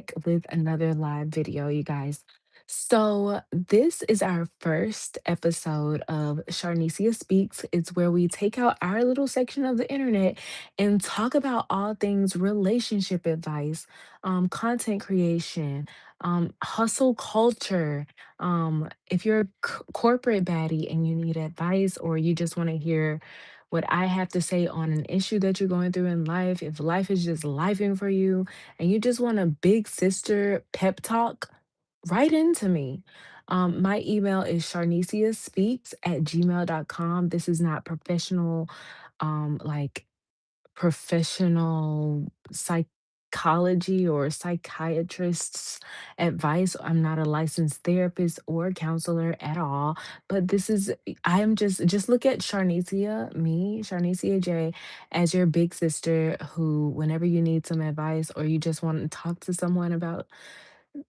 back with another live video, you guys. So, this is our first episode of Sharnecia Speaks. It's where we take out our little section of the internet and talk about all things relationship advice, content creation, hustle culture. If you're a corporate baddie and you need advice, or you just want to hear what I have to say on an issue that you're going through in life, if life is just lifing for you and you just want a big sister pep talk, write into me. My email is sharneciaspeaks@gmail.com. This is not like professional psychology or psychiatrist's advice. I'm not a licensed therapist or counselor at all, but I am just look at Sharnecia J, as your big sister who, whenever you need some advice or you just want to talk to someone about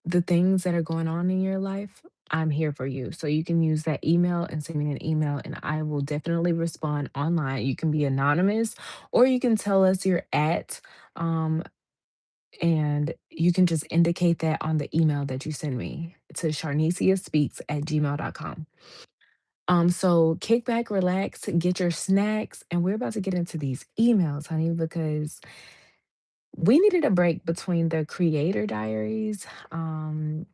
the things that are going on in your life, I'm here for you. So you can use that email and send me an email, and I will definitely respond online. You can be anonymous, or you can tell us you're um, and you can just indicate that on the email that you send me to sharneciaspeaks@gmail.com. So kick back, relax, get your snacks, and we're about to get into these emails, honey, because we needed a break between the creator diaries, the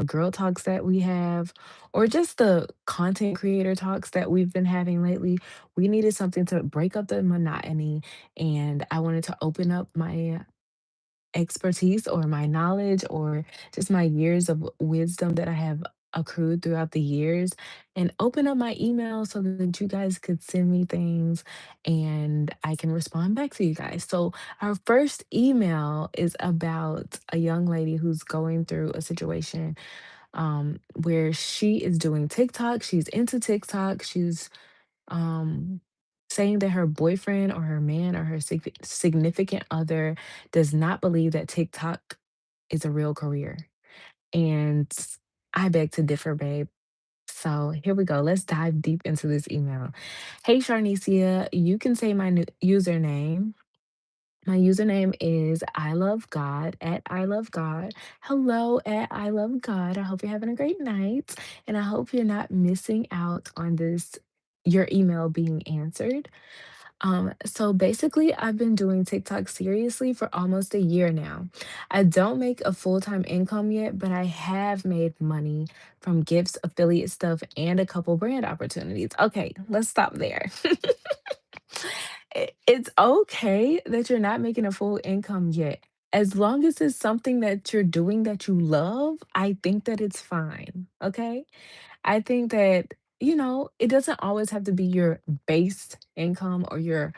girl talks that we have, or just the content creator talks that we've been having lately. We needed something to break up the monotony, and I wanted to open up my expertise or my knowledge or just my years of wisdom that I have accrued throughout the years and open up my email so that you guys could send me things and I can respond back to you guys. So, our first email is about a young lady who's going through a situation where she is doing TikTok. She's into TikTok. She's um, saying that her boyfriend or her man or her significant other does not believe that TikTok is a real career. And I beg to differ, babe. So here we go. Let's dive deep into this email. Hey, Sharnicia, you can say my new username. My username is I love God at I love God. Hello at I love God. I hope you're having a great night. And I hope you're not missing out on your email being answered. So basically, I've been doing TikTok seriously for almost a year now. I don't make a full-time income yet, but I have made money from gifts, affiliate stuff, and a couple brand opportunities. Okay, let's stop there. It's okay that you're not making a full income yet. As long as it's something that you're doing that you love, I think that it's fine. Okay. I think that, it doesn't always have to be your base income or your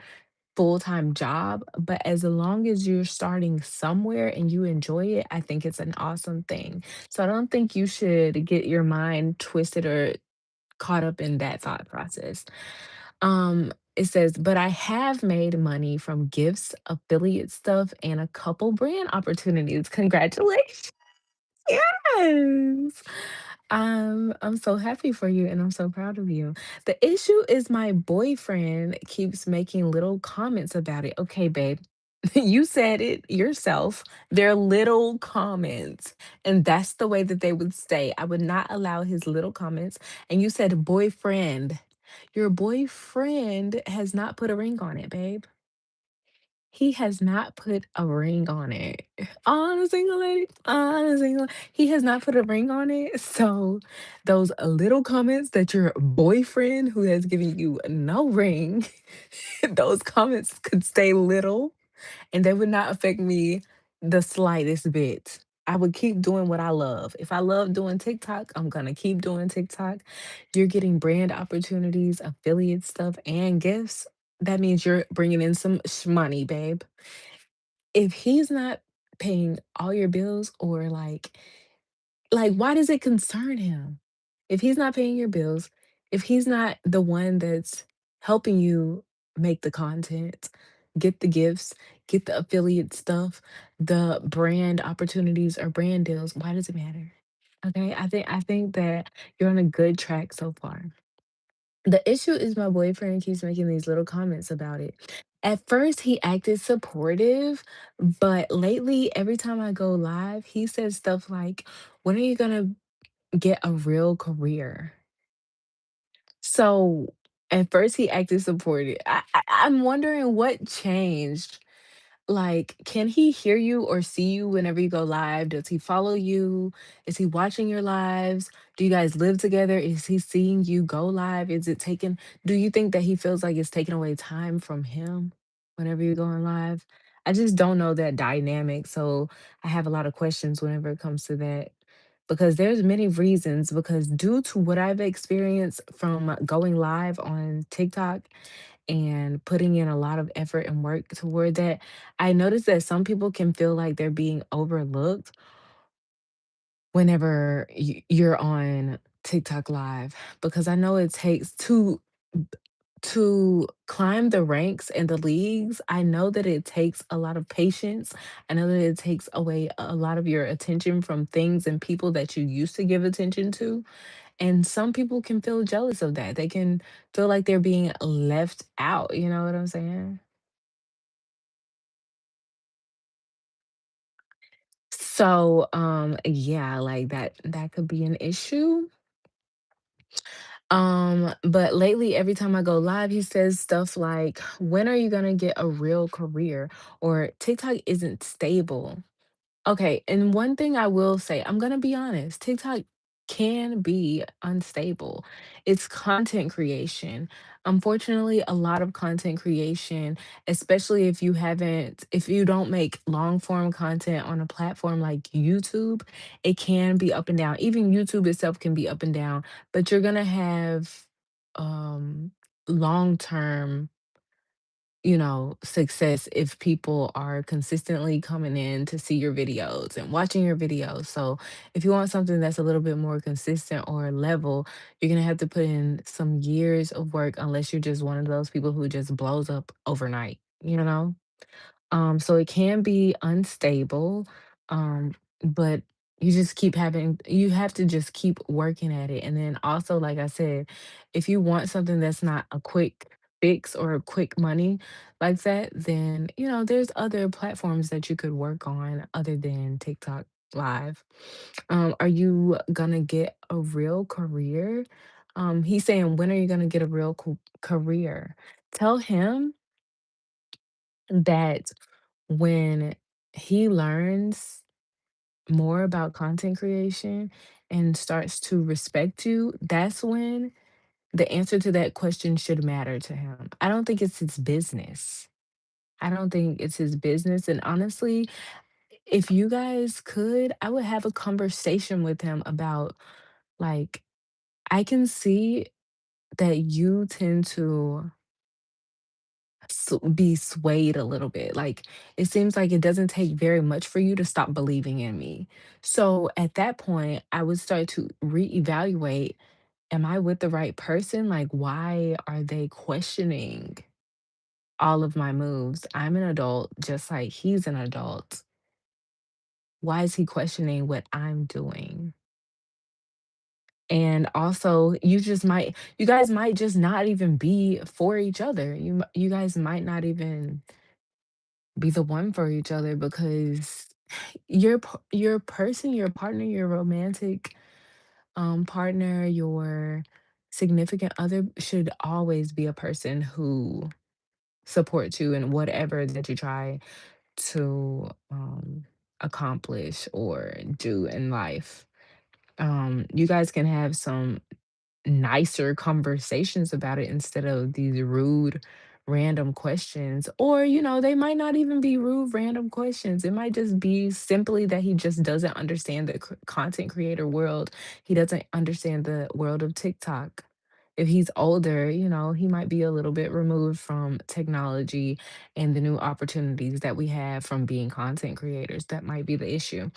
full time job, but as long as you're starting somewhere and you enjoy it, I think it's an awesome thing. So I don't think you should get your mind twisted or caught up in that thought process. It says, but I have made money from gifts, affiliate stuff, and a couple brand opportunities. Congratulations. Yes. I'm so happy for you and I'm so proud of you. The issue is my boyfriend keeps making little comments about it. Okay, babe. You said it yourself. They're little comments. And that's the way that they would stay. I would not allow his little comments. And you said boyfriend. Your boyfriend has not put a ring on it, babe. He has not put a ring on it. On a single lady, on a single he has not put a ring on it, so those little comments that your boyfriend, who has given you no ring, those comments could stay little, and they would not affect me the slightest bit. I would keep doing what I love. If I love doing TikTok, I'm gonna keep doing TikTok. You're getting brand opportunities, affiliate stuff, and gifts. That means you're bringing in some money, babe. If he's not paying all your bills or why does it concern him? If he's not paying your bills, if he's not the one that's helping you make the content, get the gifts, get the affiliate stuff, the brand opportunities or brand deals, why does it matter? Okay, I think that you're on a good track so far. The issue is my boyfriend keeps making these little comments about it. At first, he acted supportive, but lately, every time I go live, he says stuff like, "When are you gonna get a real career?" So, at first, he acted supportive. I'm wondering what changed. Like, can he hear you or see you whenever you go live? Does he follow you? Is he watching your lives? Do you guys live together? Is he seeing you go live? Is it taking Do you think that he feels like it's taking away time from him whenever you're going live? I just don't know that dynamic, so I have a lot of questions whenever it comes to that. Because there's many reasons, because due to what I've experienced from going live on TikTok and putting in a lot of effort and work toward that, I noticed that some people can feel like they're being overlooked whenever you're on TikTok live, because I know it takes to climb the ranks and the leagues. I know that it takes a lot of patience. I know that it takes away a lot of your attention from things and people that you used to give attention to. And some people can feel jealous of that. They can feel like they're being left out. You know what I'm saying? So, yeah, like that could be an issue. But lately, every time I go live, he says stuff like, "When are you gonna get a real career?" Or "TikTok isn't stable." Okay, and one thing I will say, I'm gonna be honest, TikTok can be unstable. It's content creation. Unfortunately, a lot of content creation, especially if you don't make long form content on a platform like YouTube, it can be up and down. Even YouTube itself can be up and down, but you're gonna have long term, success if people are consistently coming in to see your videos and watching your videos. So, if you want something that's a little bit more consistent or level, you're going to have to put in some years of work unless you're just one of those people who just blows up overnight, you know? So it can be unstable, but you have to just keep working at it. And then also, like I said, if you want something that's not a quick fix or a quick money like that, then there's other platforms that you could work on other than TikTok live. Are you gonna get a real career? He's saying, when are you gonna get a real career? Tell him that when he learns more about content creation and starts to respect you, that's when the answer to that question should matter to him. I don't think it's his business. I don't think it's his business. And honestly, if you guys could, I would have a conversation with him about, like, I can see that you tend to be swayed a little bit. Like, it seems like it doesn't take very much for you to stop believing in me. So at that point, I would start to reevaluate, am I with the right person? Like, why are they questioning all of my moves? I'm an adult, just like he's an adult. Why is he questioning what I'm doing? And also, you guys might just not even be for each other. You guys might not even be the one for each other, because your person, your partner, your romantic partner, your significant other should always be a person who supports you in whatever that you try to accomplish or do in life. You guys can have some nicer conversations about it instead of these rude random questions. Or they might not even be rude random questions. It might just be simply that he just doesn't understand the content creator world. He doesn't understand the world of TikTok. If he's older, he might be a little bit removed from technology and the new opportunities that we have from being content creators. That might be the issue.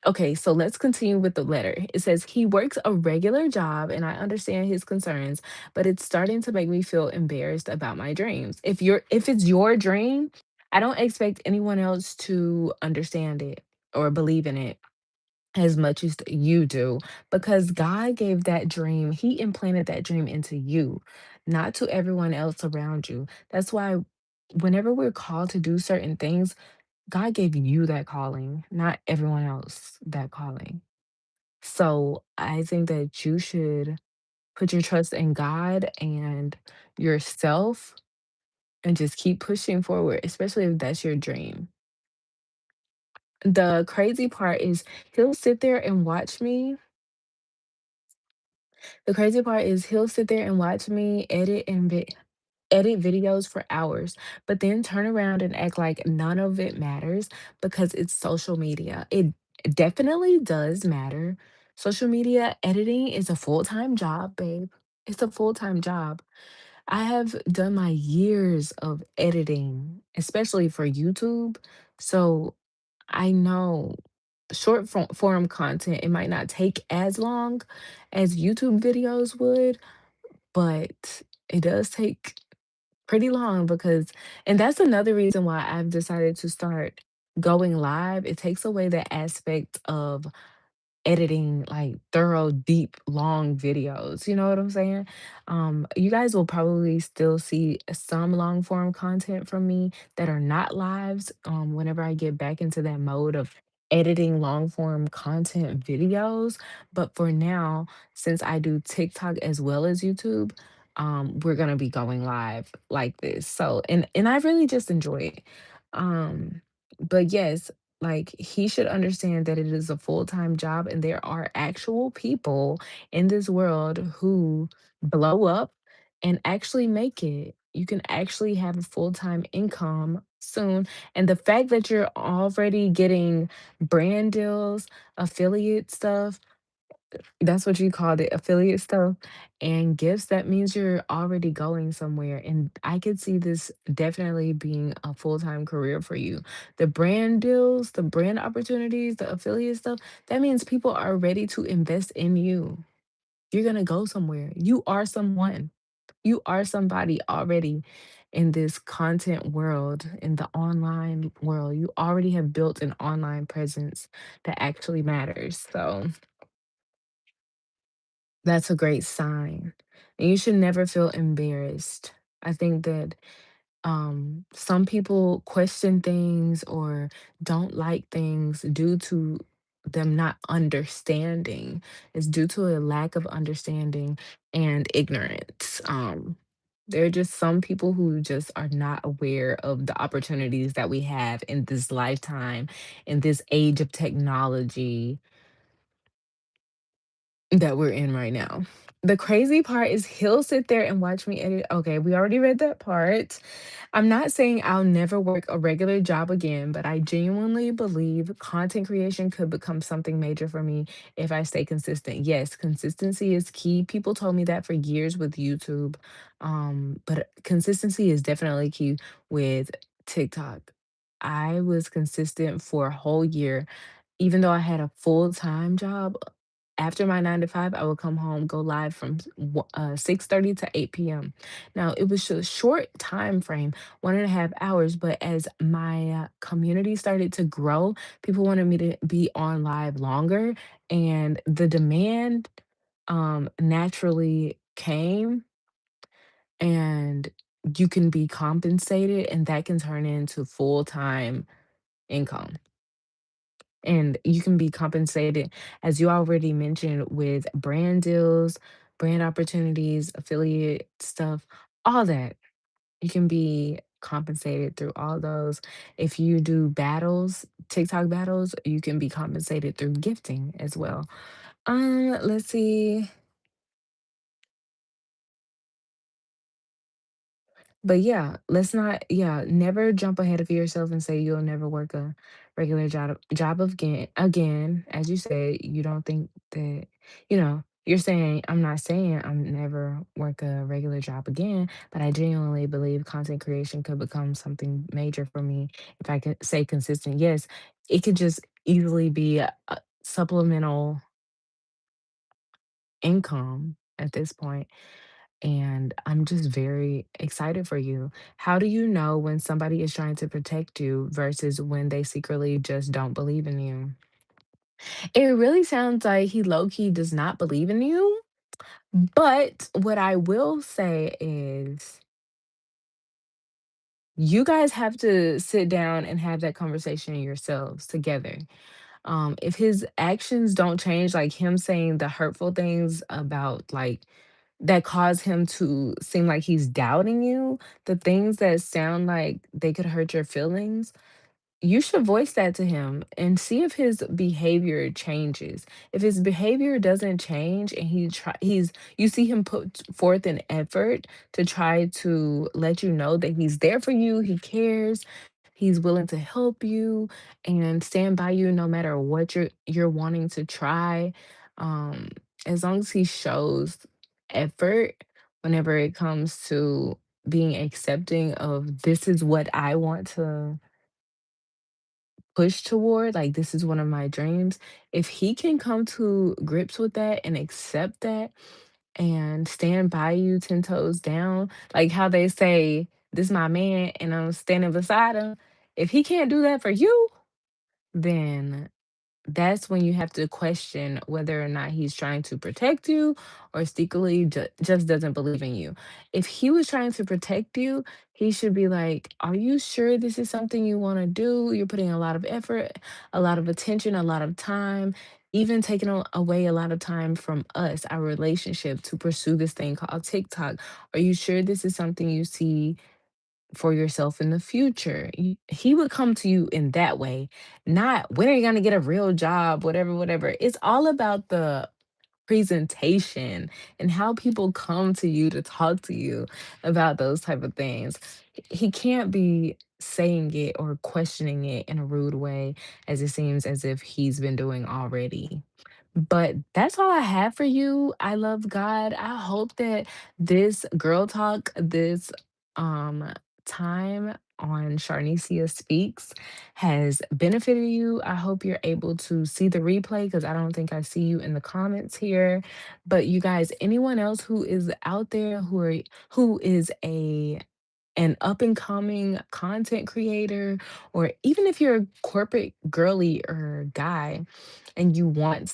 Okay, so let's continue with the letter. It says he works a regular job and I understand his concerns, but it's starting to make me feel embarrassed about my dreams. If it's your dream, I don't expect anyone else to understand it or believe in it. as much as you do, because God gave that dream, He implanted that dream into you, not to everyone else around you. That's why whenever we're called to do certain things, God gave you that calling, not everyone else that calling. So I think that you should put your trust in God and yourself and just keep pushing forward, especially if that's your dream. The crazy part is he'll sit there and watch me The crazy part is he'll sit there and watch me edit videos for hours, but then turn around and act like none of it matters because it's social media. It definitely does matter. Social media editing is a full-time job, babe. It's a full-time job. I have done my years of editing, especially for YouTube. So I know form content, it might not take as long as YouTube videos would, but it does take pretty long because and that's another reason why I've decided to start going live. It takes away the aspect of editing like thorough, deep, long videos. You know what I'm saying? You guys will probably still see some long form content from me that are not lives. Whenever I get back into that mode of editing long form content videos. But for now, since I do TikTok as well as YouTube, we're gonna be going live like this. So and I really just enjoy it. Um, but yes, like, he should understand that it is a full-time job and there are actual people in this world who blow up and actually make it. You can actually have a full-time income soon. And the fact that you're already getting brand deals, affiliate stuff, that's what you called it, affiliate stuff, and gifts, that means you're already going somewhere, and I could see this definitely being a full-time career for you. The brand deals, the brand opportunities, the affiliate stuff, that means people are ready to invest in you. You're gonna go somewhere. You are someone. You are somebody already in this content world, in the online world. You already have built an online presence that actually matters, so that's a great sign. And you should never feel embarrassed. I think that some people question things or don't like things due to them not understanding. It's due to a lack of understanding and ignorance. There are just some people who just are not aware of the opportunities that we have in this lifetime, in this age of technology that we're in right now. The crazy part is he'll sit there and watch me edit. Okay, we already read that part. I'm not saying I'll never work a regular job again, but I genuinely believe content creation could become something major for me if I stay consistent. Yes, consistency is key. People told me that for years with YouTube. But consistency is definitely key with TikTok. I was consistent for a whole year even though I had a full-time job, after my 9 to 5, I would come home, go live from 6:30 to 8 p.m. Now, it was a short time frame, 1.5 hours, but as my, community started to grow, people wanted me to be on live longer, and the demand, naturally came, and you can be compensated, and that can turn into full-time income. And you can be compensated, as you already mentioned, with brand deals, brand opportunities, affiliate stuff, all that. You can be compensated through all those. If you do battles, TikTok battles, you can be compensated through gifting as well. Let's see. But yeah, let's not never jump ahead of yourself and say you'll never work a regular job again. As you said, you don't think that, you're saying, I'm not saying I'm never work a regular job again, but I genuinely believe content creation could become something major for me if I could say consistent. Yes, it could just easily be a supplemental income at this point. And I'm just very excited for you. How do you know when somebody is trying to protect you versus when they secretly just don't believe in you? It really sounds like he low key does not believe in you. But what I will say is you guys have to sit down and have that conversation yourselves together. If his actions don't change, like him saying the hurtful things about like that cause him to seem like he's doubting you, the things that sound like they could hurt your feelings, you should voice that to him and see if his behavior changes. If his behavior doesn't change and he's you see him put forth an effort to try to let you know that he's there for you, he cares, he's willing to help you and stand by you no matter what you're wanting to try. Um, as long as he shows effort whenever it comes to being accepting of this is what I want to push toward, like, this is one of my dreams. If he can come to grips with that and accept that and stand by you 10 toes down, like how they say, "This my man and I'm standing beside him." If he can't do that for you, then that's when you have to question whether or not he's trying to protect you or secretly just doesn't believe in you. If he was trying to protect you, he should be like, "Are you sure this is something you want to do? You're putting a lot of effort, a lot of attention, a lot of time, even taking away a lot of time from us, our relationship, to pursue this thing called TikTok. Are you sure this is something you see for yourself in the future?" He would come to you in that way, not when are you going to get a real job, whatever, whatever. It's all about the presentation and how people come to you to talk to you about those type of things. He can't be saying it or questioning it in a rude way as it seems as if he's been doing already. But that's all I have for you. I love God. I hope that this girl talk, this um time on Sharnecia Speaks has benefited you. I hope you're able to see the replay because I don't think I see you in the comments here. But you guys, anyone else who is out there who is a an up and coming content creator, or even if you're a corporate girly or guy and you want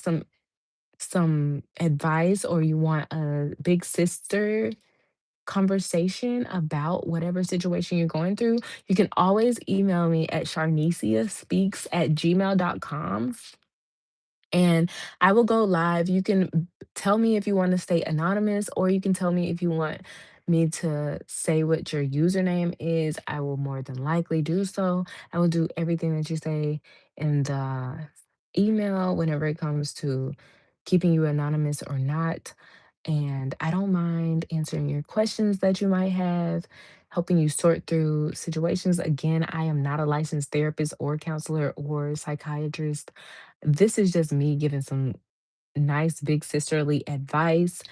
some advice or you want a big sister conversation about whatever situation you're going through, you can always email me at sharneciaspeaks@gmail.com and I will go live. You can tell me if you want to stay anonymous, or you can tell me if you want me to say what your username is. I will more than likely do so. I will do everything that you say in the email whenever it comes to keeping you anonymous or not. And I don't mind answering your questions that you might have, helping you sort through situations. Again, I am not a licensed therapist or counselor or psychiatrist. This is just me giving some nice big sisterly advice.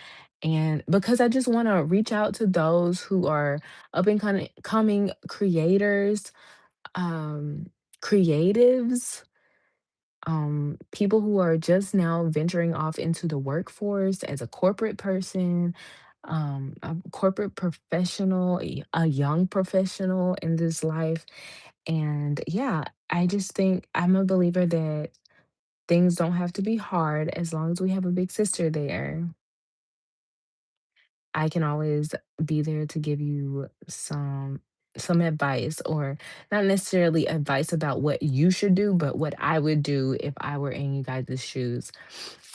And because I just want to reach out to those who are up and coming creators, um, creatives, people who are just now venturing off into the workforce as a corporate person, a corporate professional, a young professional in this life. And yeah, I just think I'm a believer that things don't have to be hard as long as we have a big sister there. I can always be there to give you some advice, or not necessarily advice about what you should do, but what I would do if I were in you guys' shoes.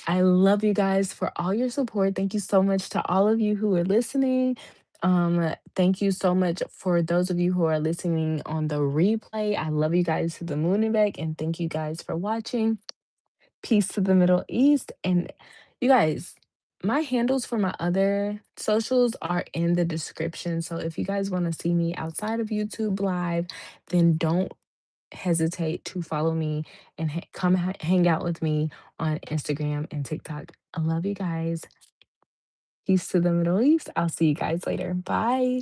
I love you guys for all your support. Thank you so much to all of you who are listening. Thank you so much for those of you who are listening on the replay. I love you guys to the moon and back, and thank you guys for watching. Peace to the Middle East. And you guys, my handles for my other socials are in the description. So if you guys want to see me outside of YouTube Live, then don't hesitate to follow me and come hang out with me on Instagram and TikTok. I love you guys. Peace to the Middle East. I'll see you guys later. Bye.